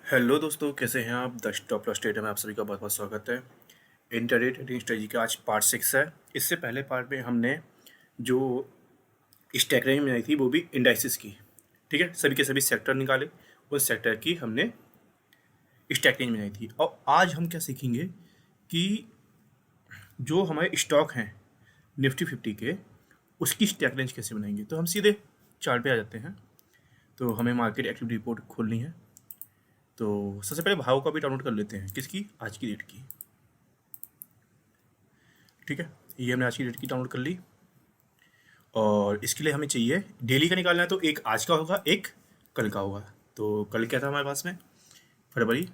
Hello दोस्तों, कैसे हैं आप। द स्टॉप लॉस ट्रेडर में आप सभी का बहुत बहुत स्वागत है। इंट्राडे ट्रेडिंग स्ट्रेटजी का आज पार्ट 6 है। इससे पहले पार्ट में हमने जो स्टैक रेंज बनाई थी वो भी इंडाइसिस की, ठीक है। सभी के सभी सेक्टर निकाले, उस सेक्टर की हमने स्टैक रेंज बनाई थी। और आज हम क्या सीखेंगे कि जो हमारे स्टॉक हैं निफ्टी 50 के, उसकी स्टैक रेंज कैसे बनाएंगे। तो हम सीधे चार्ट पे आ जाते हैं। तो हमें मार्केट एक्टिविटी रिपोर्ट खोलनी है। तो सबसे पहले भाव का भी डाउनलोड कर लेते हैं, किसकी, आज की डेट की, ठीक है। ये हमने आज की डेट की डाउनलोड कर ली। और इसके लिए हमें चाहिए डेली का निकालना है, तो एक आज का होगा, एक कल का होगा। तो कल क्या था हमारे पास में, फरवरी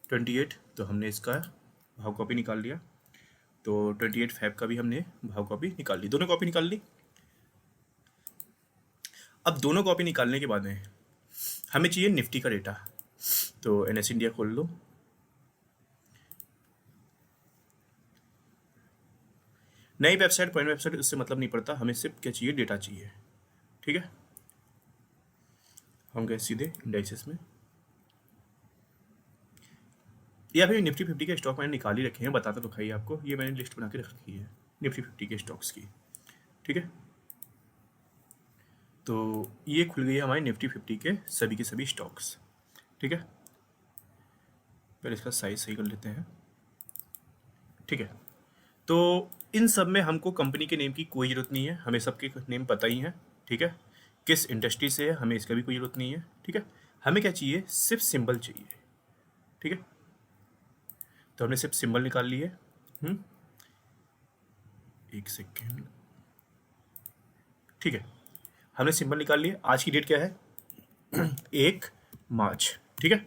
28, तो हमने इसका भाव कॉपी निकाल लिया। तो 28 फेब का भी हमने भाव कॉपी निकाल ली, दोनों कॉपी निकाल ली। अब दोनों कॉपी निकालने के बाद में हमें चाहिए निफ्टी का डेटा। तो एनएस इंडिया खोल लो। नई वेबसाइट पुरानी वेबसाइट उससे मतलब नहीं पड़ता, हमें सिर्फ क्या चाहिए, डेटा चाहिए, ठीक है। हम गए सीधे इंडाइसेस में, या फिर निफ्टी 50 के स्टॉक मैंने निकाल ही रखे हैं, बताता तो खाइए आपको। ये मैंने लिस्ट बना के रख रखी है निफ्टी 50 के स्टॉक्स की, ठीक है। तो ये खुल गई है हमारी निफ्टी 50 के सभी स्टॉक्स, ठीक है। पहले इसका साइज सही कर लेते हैं, ठीक है। तो इन सब में हमको कंपनी के नेम की कोई ज़रूरत नहीं है, हमें सबके नेम पता ही है, ठीक है। किस इंडस्ट्री से है हमें इसका भी कोई ज़रूरत नहीं है, ठीक है। हमें क्या चाहिए, सिर्फ सिंबल चाहिए, ठीक है। तो हमने सिर्फ सिंबल निकाल लिए। एक सेकेंड, ठीक है। हमने सिंबल निकाल लिए। आज की डेट क्या है, 1 मार्च, ठीक है।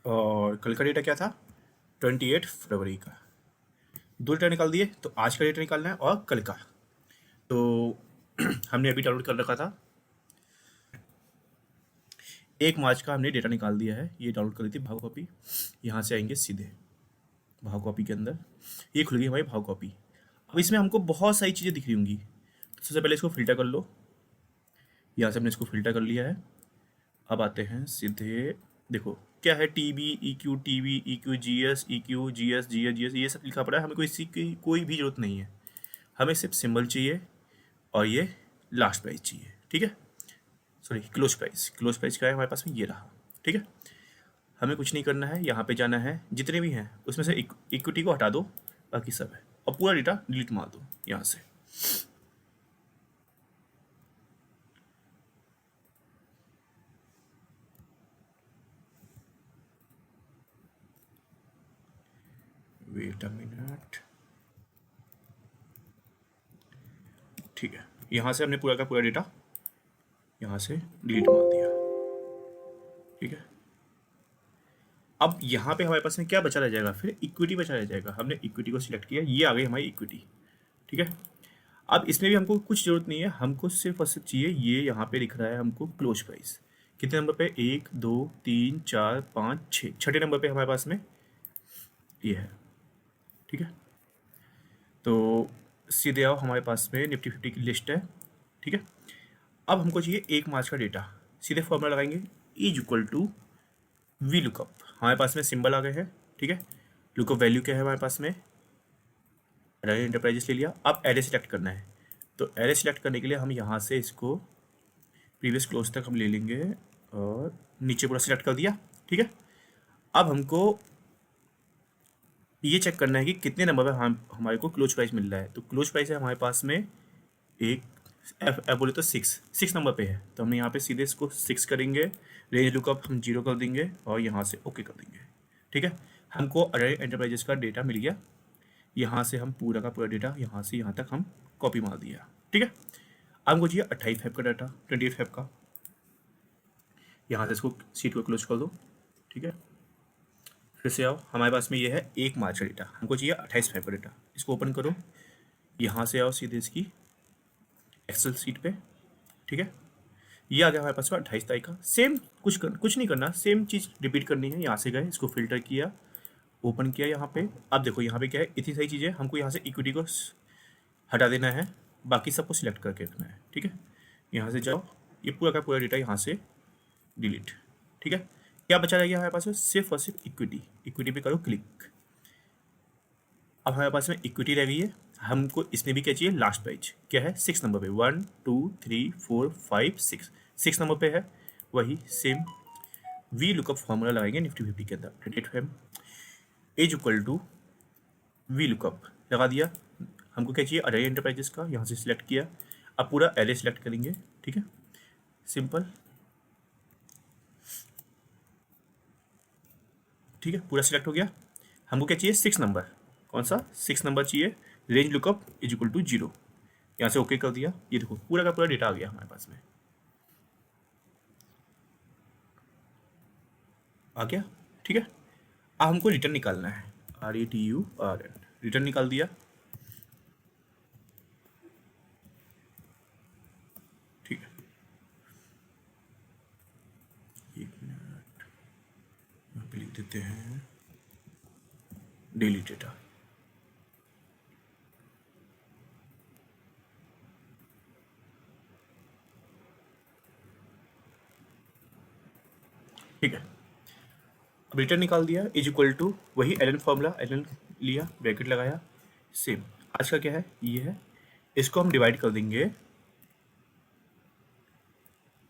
और कल का डेटा क्या था, 28 फरवरी का। दो डेटा निकाल दिए, तो आज का डेटा निकालना है और कल का। तो हमने अभी डाउनलोड कर रखा था, 1 मार्च का हमने डेटा निकाल दिया है। ये डाउनलोड कर ली थी भाव कॉपी। यहाँ से आएंगे सीधे भाव कॉपी के अंदर, ये खुल गई हमारी भाव कॉपी। अब इसमें हमको बहुत सारी चीज़ें दिख रही होंगी। तो सबसे पहले इसको फिल्टर कर लो। यहाँ से हमने इसको फिल्टर कर लिया है। अब आते हैं सीधे, देखो क्या है, T B E Q, T B E Q, G S E Q, G S G S G S, ये सब लिखा पड़ा है। हमें कोई इसी की कोई भी जरूरत नहीं है, हमें सिर्फ सिंबल चाहिए और ये लास्ट प्राइस चाहिए, ठीक है। Sorry, close price. Close price क्या है हमारे पास में, ये रहा, ठीक है। हमें कुछ नहीं करना है, यहाँ पे जाना है, जितने भी हैं उसमें से इक्विटी को हटा दो, बाकी सब है। और पूरा डेटा डिलीट मार दो यहाँ से। वेट अ मिनट, ठीक है। यहाँ से हमने पूरा का पूरा डेटा यहाँ से डिलीट मार दिया, ठीक है। अब यहाँ पे हमारे पास में क्या बचा रह जाएगा, फिर इक्विटी बचा रह जाएगा। हमने इक्विटी को सिलेक्ट किया, ये आ गई हमारी इक्विटी, ठीक है। अब इसमें भी हमको कुछ ज़रूरत नहीं है, हमको सिर्फ और सिर्फ चाहिए, ये यहाँ पे लिख रहा है हमको क्लोज प्राइस। कितने नंबर पे, 1 2 3 4 5 6, छठे नंबर पे हमारे पास में ये है, ठीक है। तो सीधे आओ, हमारे पास में निफ्टी 50 की लिस्ट है, ठीक है। अब हमको चाहिए 1 मार्च का डेटा। सीधे फॉर्मूला लगाएंगे, is equal to V lookup. हमारे पास में सिंबल आ गए हैं, ठीक है। लुकअप वैल्यू क्या है हमारे पास में, अडानी एंटरप्राइजेस ले लिया। अब एरे सेलेक्ट करना है, तो एरे सेलेक्ट करने के लिए हम यहाँ से इसको प्रीवियस क्लोज तक हम ले लेंगे और नीचे पूरा सेलेक्ट कर दिया, ठीक है। अब हमको ये चेक करना है कि कितने नंबर पर हम हमारे को क्लोज प्राइस मिल रहा है। तो क्लोज प्राइस है हमारे पास में एक बोले तो 6 नंबर पे है। तो हम यहाँ पे सीधे इसको 6 करेंगे, रेंज लुकअप हम 0 कर देंगे और यहाँ से ओके कर देंगे, ठीक है। हमको अडानी एंटरप्राइजेस का डेटा मिल गया। यहाँ से हम पूरा का पूरा डेटा यहाँ से यहाँ तक हम कॉपी मार दिया, ठीक है। अब हमको चाहिए 28 फेब का डाटा, 28 फेब का। यहाँ से इसको सीट को क्लोज कर दो, ठीक है। फिर से आओ, हमारे पास में ये है 1 मार्च का डेटा, हमको चाहिए 28 फेब का डेटा। इसको ओपन करो, यहाँ से आओ सीधे इसकी एक्सेल सीट पे, ठीक है। ये आ गया हमारे पास में 28 तारीख का। सेम कुछ नहीं करना, सेम चीज़ रिपीट करनी है। यहाँ से गए, इसको फिल्टर किया, ओपन किया यहाँ पे। अब देखो यहाँ पे क्या है, इतनी सारी चीज़ें। हमको यहाँ से इक्विटी को हटा देना है, बाकी सबको सिलेक्ट करके रखना है, ठीक है। यहाँ से जाओ, ये पूरा का पूरा डेटा यहाँ से डिलीट, ठीक है। क्या बचा रह गया हमारे पास में? सिर्फ और सिर्फ इक्विटी। इक्विटी पे करो क्लिक। अब हमारे पास में इक्विटी रह गई है। हमको इसमें भी क्या चाहिए? लास्ट पेज क्या है? 6 नंबर पे 1 2 3 4 5 6 6 नंबर पे है। वही सेम वी लुकअप फॉर्मूला लगाएंगे निफ्टी 50 के अंदर। Credit fam is equal to V lookup लगा दिया। हमको क्या चाहिए? अडानी एंटरप्राइजेस का, यहाँ से सिलेक्ट किया। अब पूरा एरे सिलेक्ट करेंगे, ठीक है, सिंपल, ठीक है, पूरा सिलेक्ट हो गया। हमको क्या चाहिए? 6 नंबर। कौन सा? 6 नंबर चाहिए। Range lookup is equal to 0। यहाँ से ओके कर दिया। ये देखो पूरा का पूरा डेटा आ गया हमारे पास में, आ गया, ठीक है। अब हमको रिटर्न निकालना है। RETURN रिटर्न निकाल दिया, ठीक है। एक मिनट यहाँ पे लिख देते हैं डेली डेटा। ठीक है, अब रिटर्न निकाल दिया इज इक्वल टू वही एलन फॉर्मूला, एलन लिया, ब्रैकेट लगाया, सेम। आज का क्या है? ये है। इसको हम डिवाइड कर देंगे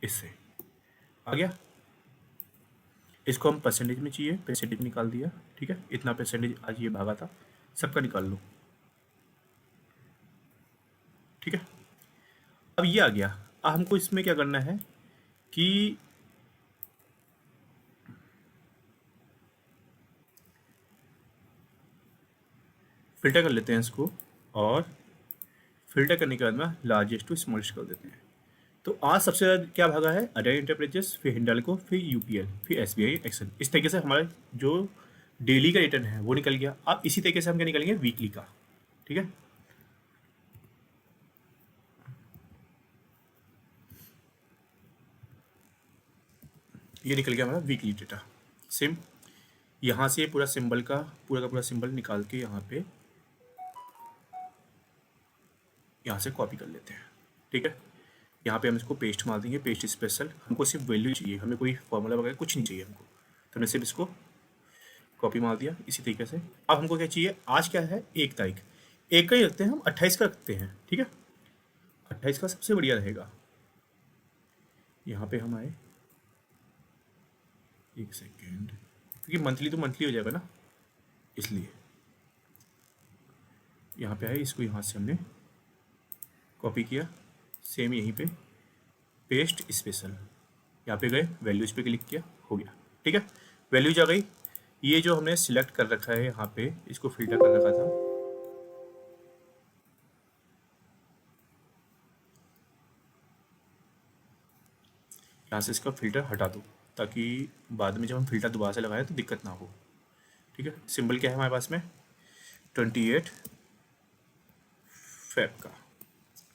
इससे, आ गया। इसको हम परसेंटेज में चाहिए, परसेंटेज निकाल दिया, ठीक है। इतना परसेंटेज आज ये भागा था, सबका निकाल लो, ठीक है। अब ये आ गया। अब हमको इसमें क्या करना है कि फिल्टर कर लेते हैं इसको, और फिल्टर करने के बाद में लार्जेस्ट टू स्मॉलेस्ट कर देते हैं। तो आज सबसे ज़्यादा क्या भागा है? अडानी एंटरप्राइजेस, फिर हिंडाल्को, फिर यूपीएल, फिर एसबीआई एक्सेल। इस तरीके से हमारा जो डेली का रिटर्न है वो निकल गया। अब इसी तरीके से हम क्या निकालेंगे? वीकली का, ठीक है। ये निकल गया हमारा वीकली डेटा, सेम। यहाँ से पूरा सिंबल का पूरा सिंबल निकाल के यहाँ से कॉपी कर लेते हैं, ठीक है। यहाँ पे हम इसको पेस्ट मार देंगे, पेस्ट स्पेशल। हमको सिर्फ वैल्यू चाहिए, हमें कोई फॉर्मूला वगैरह कुछ नहीं चाहिए हमको, तो हमने सिर्फ इसको कॉपी मार दिया इसी तरीके से। अब हमको क्या चाहिए? आज क्या है? 1 तारीख। 1 का ही रखते हैं हम, 28 का रखते हैं, ठीक है। 28 का सबसे बढ़िया रहेगा। यहाँ पे हम आए, 1 सेकेंड, क्योंकि मंथली तो मंथली हो जाएगा ना, इसलिए यहाँ पे आए, इसको यहाँ से हमने कॉपी किया, सेम यहीं पे पेस्ट स्पेशल। यहाँ पे गए, वैल्यूज पे क्लिक किया, हो गया, ठीक है। वैल्यूज आ गई। ये जो हमने सिलेक्ट कर रखा है यहाँ पे, इसको फिल्टर कर रखा था, यहाँ से इसका फिल्टर हटा दो, ताकि बाद में जब हम फिल्टर दोबारा से लगाएं तो दिक्कत ना हो, ठीक है। सिंबल क्या है हमारे पास में? 28 फेब का,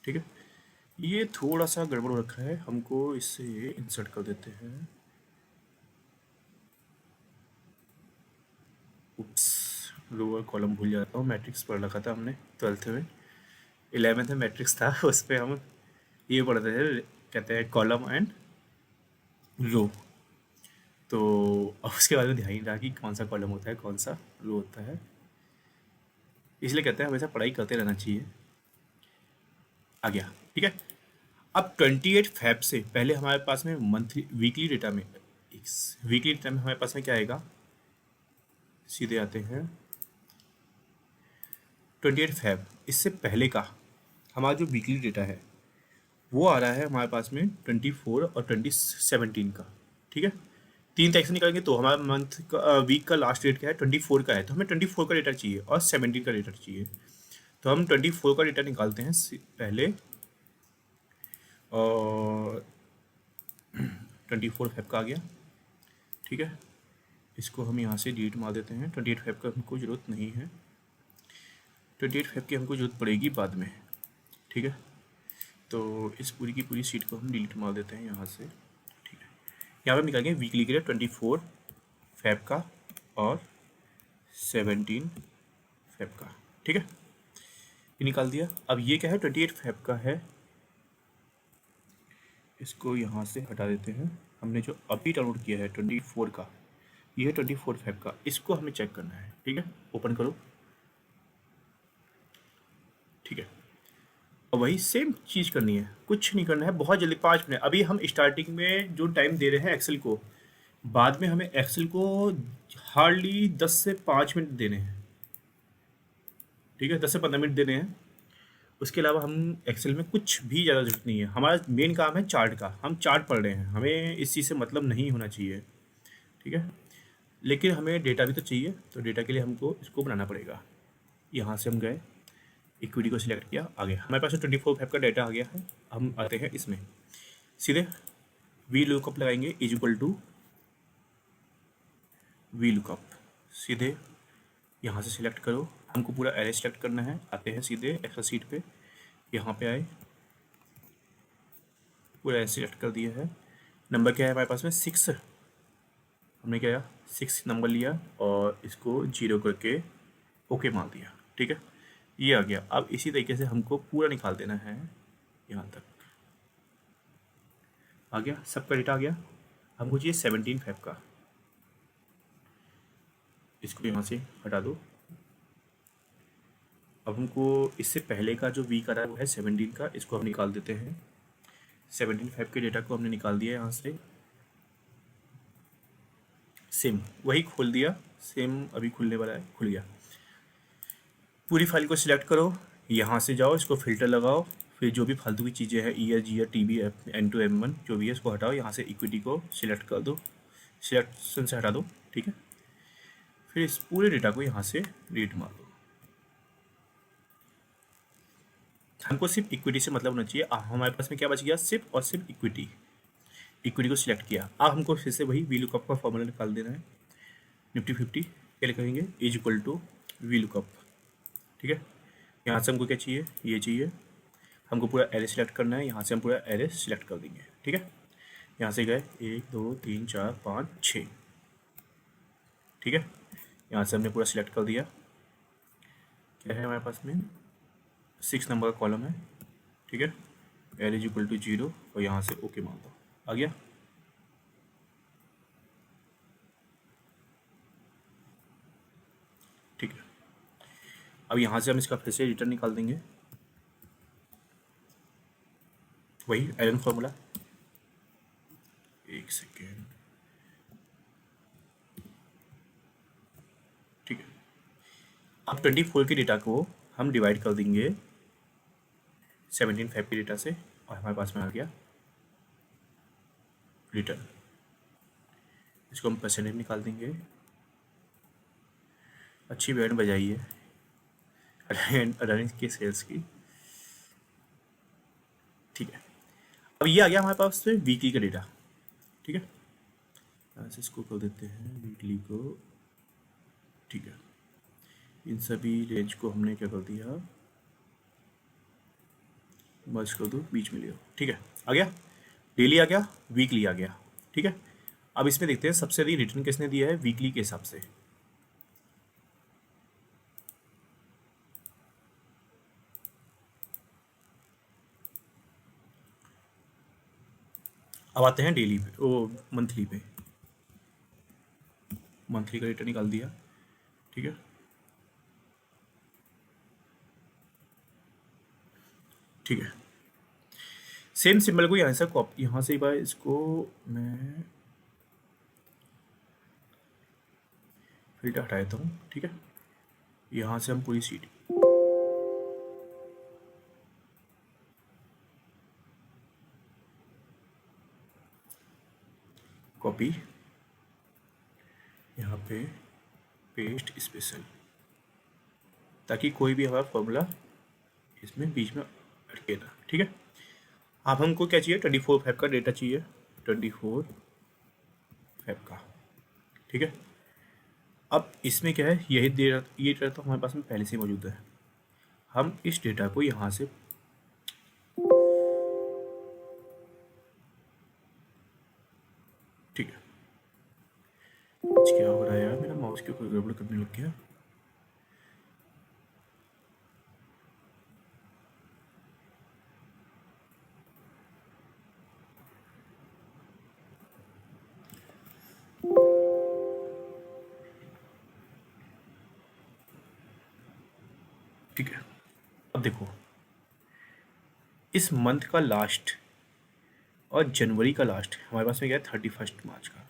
ठीक है। ये थोड़ा सा गड़बड़ हो रखा है, हमको इससे इंसर्ट कर देते हैं। उप्स, लोअर कॉलम भूल जाता हूँ। मैट्रिक्स पढ़ रखा था हमने 12th में, 11th में मैट्रिक्स था, उस पर हम ये पढ़ते थे, कहते हैं कॉलम एंड रो। तो अब उसके बाद में ध्यान नहीं रहा कि कौन सा कॉलम होता है, कौन सा रो होता है, इसलिए कहते हैं हमेशा पढ़ाई करते रहना चाहिए। आ गया, ठीक है। अब 28 फेब से पहले हमारे पास में मंथली वीकली डेटा में, वीकली डेटा में हमारे पास में क्या आएगा? सीधे आते हैं 28 फेब, इससे पहले का हमारा जो वीकली डेटा है वो आ रहा है हमारे पास में 24 और 2017 का, ठीक है। 3 तारीख से निकालेंगे तो हमारा मंथ का वीक का लास्ट डेट क्या है? 24 का है, तो हमें 24 का डेटा चाहिए और 17 का डेटा चाहिए। तो हम 24 का डेटा निकालते हैं पहले, और 24 फेब का आ गया, ठीक है। इसको हम यहाँ से डिलीट मार देते हैं। 28 फेब का हमको ज़रूरत नहीं है, 28 फेब की हमको ज़रूरत पड़ेगी बाद में, ठीक है। तो इस पूरी की पूरी सीट को हम डिलीट मार देते हैं यहाँ से, ठीक है। यहाँ पर निकालेंगे वीकली के लिए 24 फेब का और 17 फेब का, ठीक है। ये निकाल दिया। अब ये क्या है? 28 फेब का है, इसको यहाँ से हटा देते हैं। हमने जो अभी डाउनलोड किया है 24 का, ये है 24/5 का, इसको हमें चेक करना है। ठीक है, ओपन करो। ठीक है, और वही सेम चीज़ करनी है, कुछ नहीं करना है, बहुत जल्दी 5 मिनट। अभी हम स्टार्टिंग में जो टाइम दे रहे हैं एक्सेल को, बाद में हमें एक्सेल को हार्डली 10 से 5 मिनट देने हैं। ठीक है, 10 से 15 मिनट देने हैं। उसके अलावा हम एक्सेल में कुछ भी ज़्यादा जरूरत नहीं है। हमारा मेन काम है चार्ट का, हम चार्ट पढ़ रहे हैं, हमें इस चीज़ से मतलब नहीं होना चाहिए। ठीक है, लेकिन हमें डेटा भी तो चाहिए, तो डेटा के लिए हमको इसको बनाना पड़ेगा। यहाँ से हम गए, इक्विटी को सिलेक्ट किया, आ गया हमारे पास 24/5 का डेटा आ गया है। हम आते हैं इसमें, सीधे वी लुकअप लगाएंगे, is equal to V lookup. सीधे यहाँ से सिलेक्ट करो, हमको पूरा एरे सिलेक्ट करना है। आते हैं सीधे एक्सेल शीट पे, यहाँ पे आए, पूरा एरे सिलेक्ट कर दिया है। नंबर क्या है हमारे पास में 6, हमने क्या 6 नंबर लिया और इसको 0 करके ओके मार दिया। ठीक है, ये आ गया। अब इसी तरीके से हमको पूरा निकाल देना है, यहाँ तक आ गया, सबका डेटा आ गया। हमको चाहिए 17/5 का, इसको यहाँ से हटा दो। अब हमको इससे पहले का जो वीक आ रहा है वो है 17 का, इसको हम निकाल देते हैं। 17/5 के डेटा को हमने निकाल दिया यहाँ से, सेम वही खोल दिया, सेम अभी खुलने वाला है, खुल गया। पूरी फाइल को सिलेक्ट करो, यहाँ से जाओ, इसको फिल्टर लगाओ, फिर जो भी फालतू की चीज़ें हैं year Jeeyar TB N2 M1 जो भी है इसको हटाओ। यहाँ से इक्विटी को सिलेक्ट कर दो, सिलेक्शन से हटा दो। ठीक है, फिर इस पूरे डेटा को यहाँ से रीड मार दो। हमको सिर्फ इक्विटी से मतलब होना चाहिए। हमारे पास में क्या बच गया, सिर्फ और सिर्फ इक्विटी। इक्विटी को सिलेक्ट किया। अब हमको फिर से वही वी लुकअप का फॉर्मूला निकाल देना है। निफ्टी 50 क्या लिखेंगे, is equal to V lookup. ठीक है, यहाँ से हमको क्या चाहिए, ये चाहिए। हमको पूरा एरे सिलेक्ट करना है, यहाँ से हम पूरा एरे सिलेक्ट कर देंगे। ठीक है, यहाँ से गए 1 2 3 4 5 6। ठीक है, यहाँ से हमने पूरा सिलेक्ट कर दिया। क्या है हमारे पास में 6 नंबर का कॉलम है। ठीक है, एरे इज इक्वल टू 0 और यहाँ से ओके मार दो, आ गया। ठीक है, अब यहाँ से हम इसका फिर से रिटर्न निकाल देंगे, वही आयरन फॉर्मूला। एक सेकेंड। ठीक है, अब 24 के डेटा को हम डिवाइड कर देंगे 17/5 के डेटा से और हमारे पास में आ गया रिटर्न। इसको हम परसेंटेज निकाल देंगे। अच्छी बैंड बजाई है अडानी के सेल्स की। ठीक है, अब ये आ गया हमारे पास से वीकली का डेटा। ठीक है, यहाँ से इसको कर देते हैं वीकली को। ठीक है, इन सभी रेंज को हमने क्या कर दिया, मर्ज कर दो, बीच में ले आओ। ठीक है, आ गया, डेली आ गया, वीकली आ गया। ठीक है, अब इसमें देखते हैं सबसे अधिक रिटर्न किसने दिया है वीकली के हिसाब से। अब आते हैं डेली पे, ओ मंथली पे। मंथली का रिटर्न निकाल दिया। ठीक है, ठीक है, सेम सिंबल को यहाँ से कॉपी, यहाँ से बाय इसको मैं फिल्टर हटा देता हूँ। ठीक है, यहाँ से हम पूरी सीट कॉपी, यहाँ पे पेस्ट स्पेशल, ताकि कोई भी हमारा फॉर्मूला इसमें बीच में अटके ना। ठीक है, अब हमको क्या चाहिए 24/5 का डेटा चाहिए, 24/5 का। ठीक है, अब इसमें क्या है, यही ये डेटा तो हमारे पास में पहले से ही मौजूद है। हम इस डेटा को यहाँ से ठीक है, आज क्या हो रहा है यार, मेरा माउस क्यों गड़बड़ करने लग गया। अब देखो, इस मंथ का लास्ट और जनवरी का लास्ट हमारे पास में क्या है, 31 मार्च का।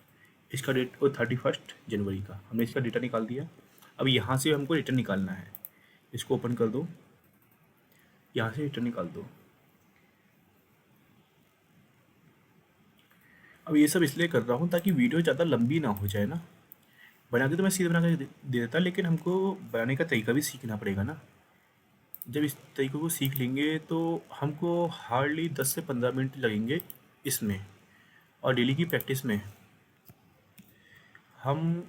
इसका डेट और 31 जनवरी का, हमने इसका डेटा निकाल दिया। अब यहाँ से हमको रिटर्न निकालना है। इसको ओपन कर दो, यहाँ से रिटर्न निकाल दो। अब ये सब इसलिए कर रहा हूँ ताकि वीडियो ज़्यादा लंबी ना हो जाए ना। बना के तो मैं सीधे बना के दे देता, लेकिन हमको बनाने का तरीका भी सीखना पड़ेगा ना। जब इस तरीके को सीख लेंगे तो हमको हार्डली 10 से 15 मिनट लगेंगे इसमें, और डेली की प्रैक्टिस में हम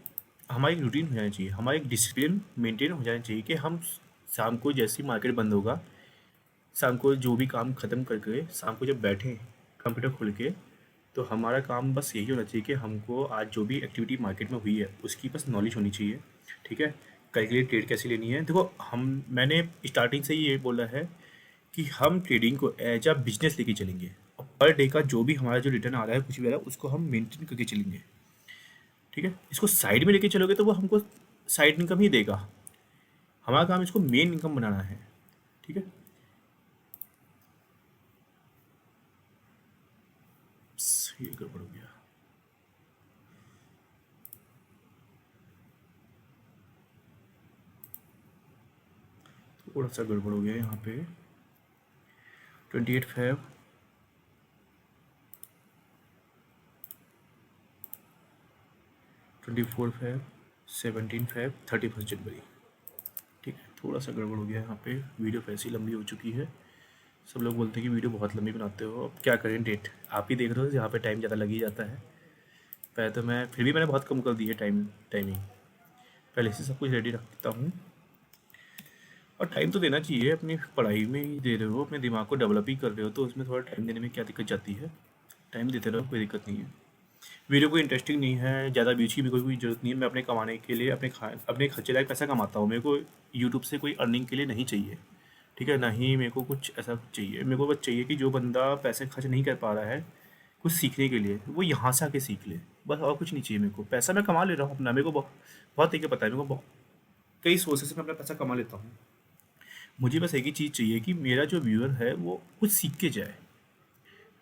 हमारी एक रूटीन हो जानी चाहिए, हमारा एक डिसिप्लिन मेंटेन हो जाना चाहिए कि हम शाम को जैसे ही मार्केट बंद होगा, शाम को जो भी काम ख़त्म करके शाम को जब बैठें कंप्यूटर खोल के, तो हमारा काम बस यही होना चाहिए कि हमको आज जो भी एक्टिविटी मार्केट में हुई है उसकी बस नॉलेज होनी चाहिए। ठीक है, कैलकुलेट ट्रेड कैसे लेनी है। देखो, मैंने स्टार्टिंग से ही ये बोला है कि हम ट्रेडिंग को एज अ बिजनेस लेके चलेंगे। और पर डे का जो भी हमारा जो रिटर्न आ रहा है, कुछ भी आ रहा है, उसको हम मेंटेन करके चलेंगे। ठीक है, इसको साइड में लेके चलोगे तो वो हमको साइड इनकम ही देगा। हमारा काम इसको मेन इनकम बनाना है। ठीक है, ये गड़बड़ हो गया। थोड़ा सा गड़बड़ हो गया यहाँ पे। 28 फेब, 24 फेब, 17 फेब, 31 जनवरी। ठीक है, थोड़ा सा गड़बड़ हो गया यहाँ पे। वीडियो वैसी लंबी हो चुकी है। सब लोग बोलते हैं कि वीडियो बहुत लंबी बनाते हो। अब क्या करें, डेट आप ही देख रहे हो, यहाँ पे टाइम ज़्यादा लग ही जाता है। पहले तो मैं फिर भी मैंने बहुत कम कर दी है टाइमिंग। पहले से सब कुछ रेडी रखता हूँ। और टाइम तो देना चाहिए, अपनी पढ़ाई में ही दे रहे हो, अपने दिमाग को डेवलप ही कर रहे हो, तो उसमें थोड़ा टाइम देने में क्या दिक्कत जाती है। टाइम देते रहो, कोई दिक्कत नहीं है। वीडियो कोई इंटरेस्टिंग नहीं है, ज़्यादा व्यूज़ की भी कोई ज़रूरत नहीं है। मैं अपने कमाने के लिए अपने खर्चे लायक पैसा कमाता हूँ। मेरे को यूट्यूब से कोई अर्निंग के लिए नहीं चाहिए। ठीक है, ना ही मेरे को कुछ ऐसा चाहिए। मेरे को बस चाहिए कि जो बंदा पैसे खर्च नहीं कर पा रहा है कुछ सीखने के लिए, वो यहाँ से आके सीख ले, बस। और कुछ नहीं चाहिए मेरे को। पैसा मैं कमा ले रहा हूँ अपना, मेरे को बहुत बहुत तरीके पता है, मेरे को बहुत कई सोर्सेस से मैं अपना पैसा कमा लेता हूँ। मुझे बस एक ही चीज़ चाहिए कि मेरा जो व्यूअर है वो कुछ सीख के जाए।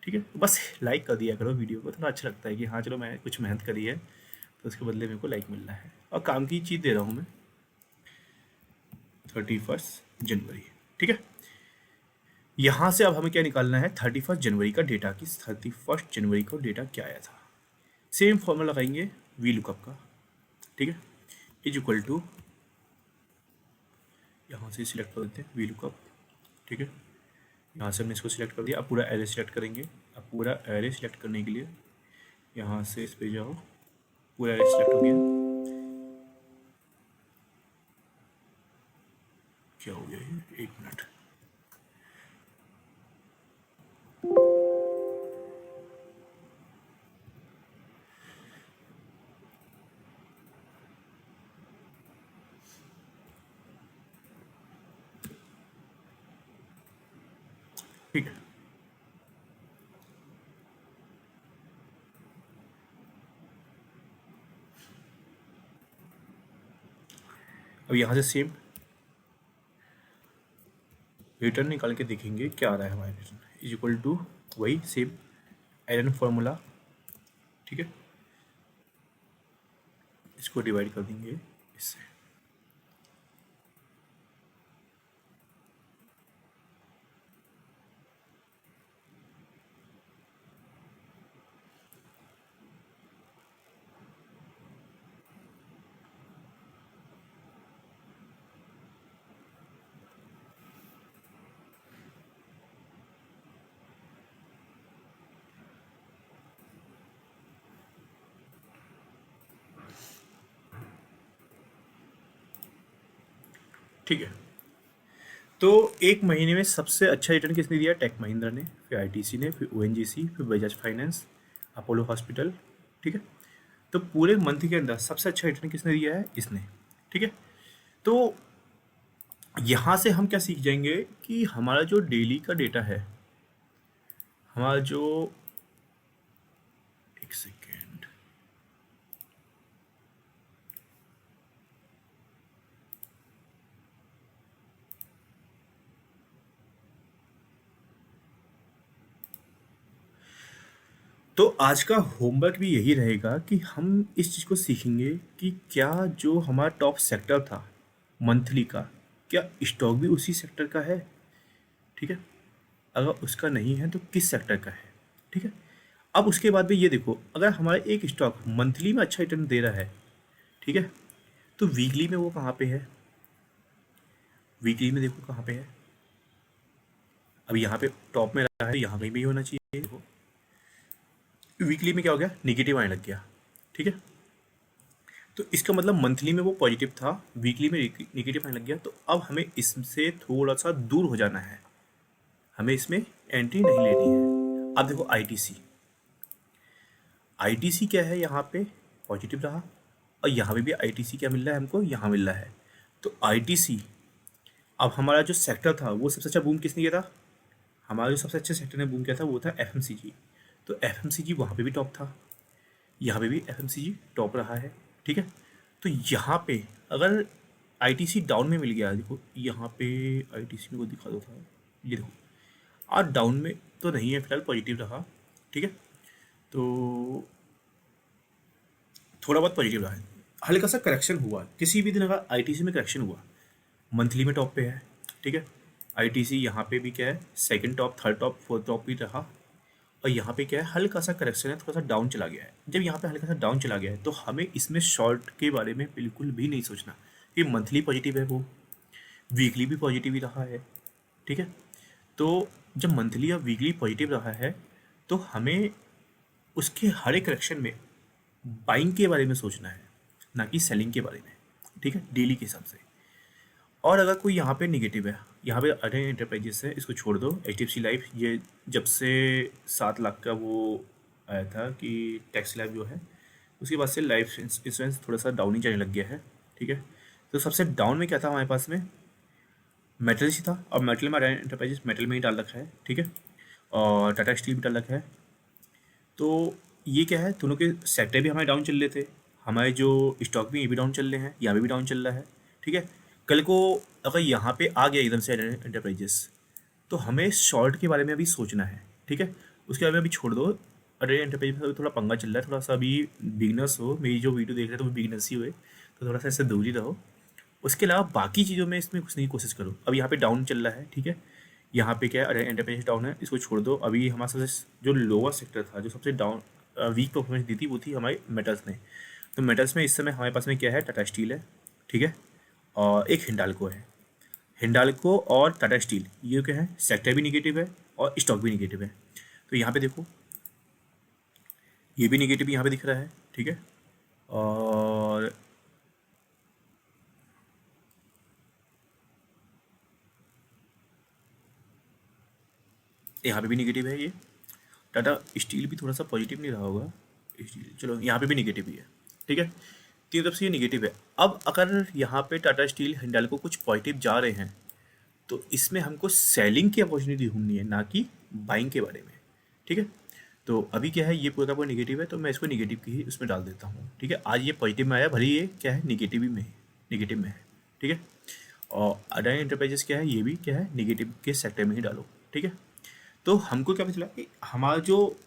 ठीक है, बस लाइक कर दिया करो वीडियो को, थोड़ा अच्छा लगता है कि हाँ चलो मैं कुछ मेहनत करी है तो उसके बदले मेरे को लाइक मिल रहा है, और काम की चीज़ दे रहा हूँ मैं। 31 जनवरी। ठीक है, यहाँ से अब हमें क्या निकालना है, 31 जनवरी का डेटा, कि 31 जनवरी को डेटा क्या आया था। सेम फॉर्मूला लगाएंगे वी लुकअप का। ठीक है, इज इक्वल टू, यहाँ से सिलेक्ट कर देते हैं वी लुकअप। ठीक है, यहाँ से हमने इसको सिलेक्ट कर दिया। अब पूरा एरे सिलेक्ट करेंगे। अब पूरा एरे सिलेक्ट करने के लिए यहाँ से इस पे जाओ, पूरा एरे सिलेक्ट हो गया। क्या हो गया ये, 1 मिनट। ठीक है, अब यहाँ से सेम रिटर्न निकाल के देखेंगे क्या आ रहा है हमारे रिटर्न। इज इक्वल टू वही सेम एरन फॉर्मूला। ठीक है, इसको डिवाइड कर देंगे इससे। ठीक है, तो एक महीने में सबसे अच्छा रिटर्न किसने दिया, टेक महिंद्रा ने, फिर आईटीसी ने, फिर ओएनजीसी, फिर बजाज फाइनेंस, अपोलो हॉस्पिटल। ठीक है, तो पूरे मंथ के अंदर सबसे अच्छा रिटर्न किसने दिया है, इसने। ठीक है, तो यहाँ से हम क्या सीख जाएंगे कि हमारा जो डेली का डेटा है, हमारा जो, एक सेकेंड, तो आज का होमवर्क भी यही रहेगा कि हम इस चीज़ को सीखेंगे कि क्या जो हमारा टॉप सेक्टर था मंथली का, क्या स्टॉक भी उसी सेक्टर का है, ठीक है। अगर उसका नहीं है तो किस सेक्टर का है, ठीक है। अब उसके बाद भी ये देखो, अगर हमारा एक स्टॉक मंथली में अच्छा रिटर्न दे रहा है, ठीक है, तो वीकली में वो कहाँ पे है, वीकली में देखो कहाँ पे है। अब यहाँ पे टॉप में रहा है, यहाँ कहीं भी होना चाहिए। देखो वीकली में क्या हो गया, निगेटिव आने लग गया, ठीक है। तो इसका मतलब मंथली में वो पॉजिटिव था, वीकली में निगेटिव आने लग गया। तो अब हमें इससे थोड़ा सा दूर हो जाना है, हमें इसमें एंट्री नहीं लेनी है। अब देखो आईटीसी, आईटीसी क्या है, यहाँ पे पॉजिटिव रहा और यहाँ पे भी आईटीसी क्या मिल रहा है हमको, यहाँ मिल रहा है। तो आईटीसी, अब हमारा जो सेक्टर था वो सबसे अच्छा बूम किसने किया था, हमारा जो सबसे अच्छे सेक्टर ने बूम किया था वो था एफएमसीजी। तो एफएमसीजी वहाँ पे भी टॉप था, यहाँ पे भी एफएमसीजी टॉप रहा है, ठीक है। तो यहाँ पे अगर आईटीसी डाउन में मिल गया, देखो यहाँ पे आईटीसी में को दिखा दो था, ये देखो आज डाउन में तो नहीं है, फिलहाल पॉजिटिव रहा, ठीक है। तो थोड़ा बहुत पॉजिटिव रहा है, हल्का सा करेक्शन हुआ किसी भी दिन, अगर आईटीसी में करेक्शन हुआ, मंथली में टॉप पे है, ठीक है। आईटीसी यहाँ पे भी क्या है, second top, third top, fourth top भी रहा। और यहाँ पे क्या है, हल्का सा करेक्शन है, थोड़ा सा डाउन चला गया है। जब यहाँ पे हल्का सा डाउन चला गया है तो हमें इसमें शॉर्ट के बारे में बिल्कुल भी नहीं सोचना कि मंथली पॉजिटिव है, वो वीकली भी पॉजिटिव ही रहा है, ठीक है। तो जब मंथली या वीकली पॉजिटिव रहा है तो हमें उसके हर एक करेक्शन में बाइंग के बारे में सोचना है, ना कि सेलिंग के बारे में, ठीक है, डेली के हिसाब से। और अगर कोई यहाँ पे निगेटिव है, यहाँ पे अडानी एंटरप्राइजेस है, इसको छोड़ दो। एचडीएफसी लाइफ, ये जब से 7 लाख का वो आया था कि टैक्स लाइफ जो है, उसके बाद से लाइफ इंश्योरेंस थोड़ा सा डाउन ही जाने लग गया है, ठीक है। तो सबसे डाउन में क्या था हमारे पास में, मेटल्स ही था। और मेटल में अडानी एंटरप्राइजेस मेटल में ही डाल रखा है, ठीक है। और टाटा स्टील भी डाल रखा है। तो ये क्या है, दोनों के सेक्टर भी हमारे डाउन चल रहे थे, हमारे जो स्टॉक भी ये भी डाउन चल रहे हैं, यहाँ पे भी डाउन चल रहा है, ठीक है। कल को अगर यहाँ पे आ गया एकदम से एंटरप्राइजेस, तो हमें शॉर्ट के बारे में अभी सोचना है, ठीक है। उसके बारे में अभी छोड़ दो। अरे एंटरप्राइजेस में थोड़ा पंगा चल रहा है, थोड़ा सा अभी बिगनर्स हो, मेरी जो वीडियो देख रहे हो तो बिगनर्स ही हुए, तो थोड़ा सा इससे दूर ही रहो। उसके अलावा बाकी चीज़ों में इसमें घुसने की कोशिश करो। अब यहाँ पे डाउन चल रहा है, ठीक है। यहाँ पे क्या है, अरे एंटरप्राइज डाउन है, इसको छोड़ दो। अभी हमारा सबसे जो लोअर सेक्टर था, जो सबसे डाउन वीक परफॉर्मेंस दी थी, वो थी हमारे मेटल्स ने। तो मेटल्स में इस समय हमारे पास में क्या है, टाटा स्टील है, ठीक है, और एक हिंडाल्को है। हिंडाल्को और टाटा स्टील ये क्या है, सेक्टर भी निगेटिव है और स्टॉक भी निगेटिव है। तो यहाँ पे देखो ये भी निगेटिव यहाँ पे दिख रहा है, ठीक है। और यहाँ पे भी निगेटिव है। ये टाटा स्टील भी थोड़ा सा पॉजिटिव नहीं रहा होगा, स्टील चलो यहाँ पे भी निगेटिव ही है, ठीक है। तीन तरफ से ये निगेटिव है। अब अगर यहाँ पे टाटा स्टील हिंडाल्को कुछ पॉजिटिव जा रहे हैं, तो इसमें हमको सेलिंग की अपॉर्चुनिटी ढूंढनी है, ना कि बाइंग के बारे में, ठीक है। तो अभी क्या है, ये पूरा का पूरा निगेटिव है, तो मैं इसको निगेटिव की ही उसमें डाल देता हूँ, ठीक है। आज ये पॉजिटिव में आया, भले ये क्या है, निगेटिव में है, निगेटिव में है, ठीक है। और अडानी एंटरप्राइजेस क्या है, ये भी क्या है, निगेटिव के सेक्टर में ही डालो, ठीक है। तो हमको क्या पता चला कि हमारा जो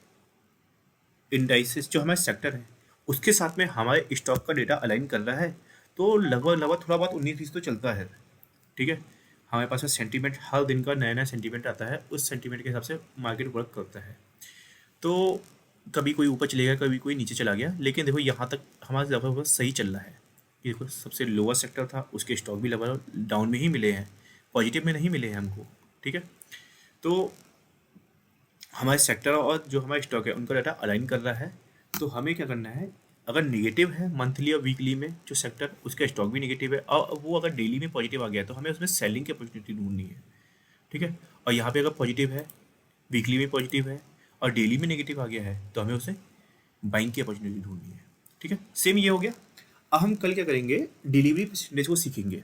इंडाइसिस जो हमारे सेक्टर है, उसके साथ में हमारे स्टॉक का डेटा अलाइन कर रहा है। तो लगभग लगभग थोड़ा बहुत 19-20 तो चलता है, ठीक है। हमारे पास में सेंटीमेंट, हर दिन का नया नया सेंटीमेंट आता है, उस सेंटीमेंट के हिसाब से मार्केट वर्क करता है। तो कभी कोई ऊपर चलेगा, कभी कोई नीचे चला गया, लेकिन देखो यहाँ तक हमारा लगभग सही चल रहा है। ये देखो सबसे लोअर सेक्टर था, उसके स्टॉक भी लगभग डाउन में ही मिले हैं, पॉजिटिव में नहीं मिले हैं हमको, ठीक है। तो हमारे सेक्टर और जो हमारा स्टॉक है उनका डाटा अलाइन कर रहा है। तो हमें क्या करना है, अगर निगेटिव है मंथली और वीकली में जो सेक्टर, उसका स्टॉक भी निगेटिव है, और वो अगर डेली में पॉजिटिव आ गया तो हमें उसमें सेलिंग की अपॉर्चुनिटी ढूंढनी है, ठीक है। और यहाँ पे अगर पॉजिटिव है, वीकली में पॉजिटिव है और डेली में नेगेटिव आ गया है, तो हमें उसे बाइंग की अपॉर्चुनिटी ढूंढनी है, ठीक है। सेम ये हो गया। अब हम कल क्या करेंगे, डिलीवरी परसेंटेज को सीखेंगे।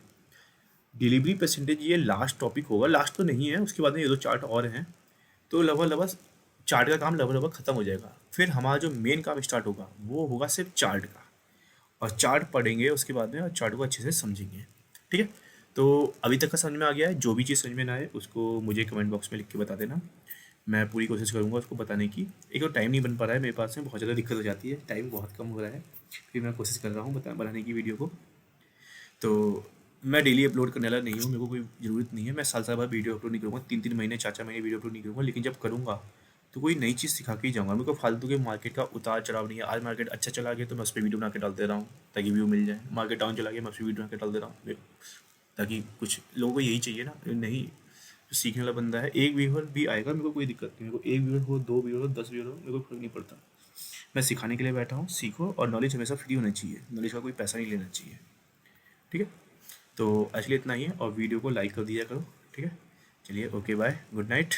डिलीवरी परसेंटेज ये लास्ट टॉपिक होगा, लास्ट तो नहीं है, उसके बाद में ये 2 चार्ट और हैं, तो लगभग लगभग चार्ट का काम लगभग लगभग खत्म हो जाएगा। फिर हमारा जो मेन काम स्टार्ट होगा वो होगा सिर्फ चार्ट का, और चार्ट पढ़ेंगे उसके बाद में, और चार्ट को अच्छे से समझेंगे, ठीक है। तो अभी तक का समझ में आ गया है, जो भी चीज़ समझ में ना आए उसको मुझे कमेंट बॉक्स में लिख के बता देना। मैं पूरी कोशिश करूँगा उसको बताने की। एक तो टाइम नहीं बन पा रहा है मेरे पास में, बहुत ज़्यादा दिक्कत हो जाती है, टाइम बहुत कम हो रहा है, फिर मैं कोशिश कर रहा हूँ बनाने की वीडियो को। तो मैं डेली अपलोड करने वाला नहीं हूँ, मेरे को कोई ज़रूरत नहीं है, मैं साल साल बाद वीडियो अपलोड नहीं करूँगा, 3-3 महीने 4-4 महीने वीडियो अपलोड नहीं करूँगा, लेकिन जब करूँगा तो कोई नई चीज़ सिखा के ही जाऊँगा। मेरे को फालतू के मार्केट का उतार चढ़ाव नहीं है। आज मार्केट अच्छा चला गया तो मैं उस पर वीडियो बना के डाल दे रहा हूँ ताकि व्यू मिल जाए, मार्केट डाउन चला गया मैं उस पर वीडियो बना के डाल दे रहा हूँ, ताकि कुछ लोगों को यही चाहिए ना। नहीं, जो सीखने वाला बंदा है, एक व्यूअर भी आएगा, मेरे को कोई दिक्कत नहीं, मेरे को एक व्यूअर हो, 2 व्यूअर हो, 10 व्यूअर हो, मेरे को फर्क नहीं पड़ता। मैं सिखाने के लिए बैठा हूँ, सीखो, और नॉलेज हमेशा फ्री होना चाहिए, नॉलेज का कोई पैसा नहीं लेना चाहिए। ठीक है, तो एक्चुअली इतना ही है, और वीडियो को लाइक कर दिया करो। ठीक है, चलिए, ओके, बाय, गुड नाइट।